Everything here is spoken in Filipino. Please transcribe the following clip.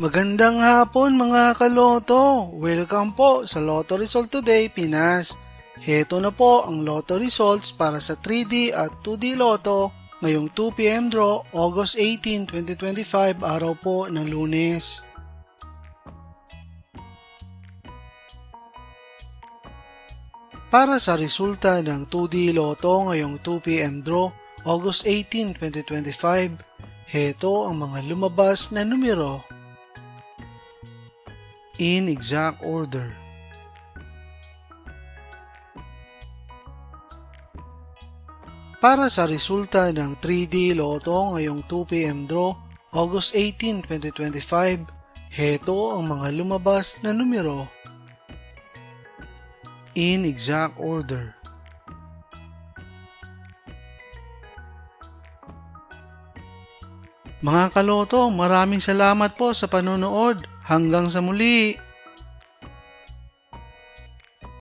Magandang hapon mga kaloto! Welcome po sa Lotto Result Today Pinas. Heto na po ang Lotto Results para sa 3D at 2D Lotto ngayong 2pm draw August 18, 2025 araw po ng Lunes. Para sa resulta ng 2D Lotto ngayong 2pm draw August 18, 2025, heto ang mga lumabas na numero. In exact order. Para sa resulta ng 3D Lotto ngayong 2pm draw August 18, 2025, heto ang mga lumabas na numero. In exact order. Mga kaloto, maraming salamat po sa panonood. Hanggang sa muli!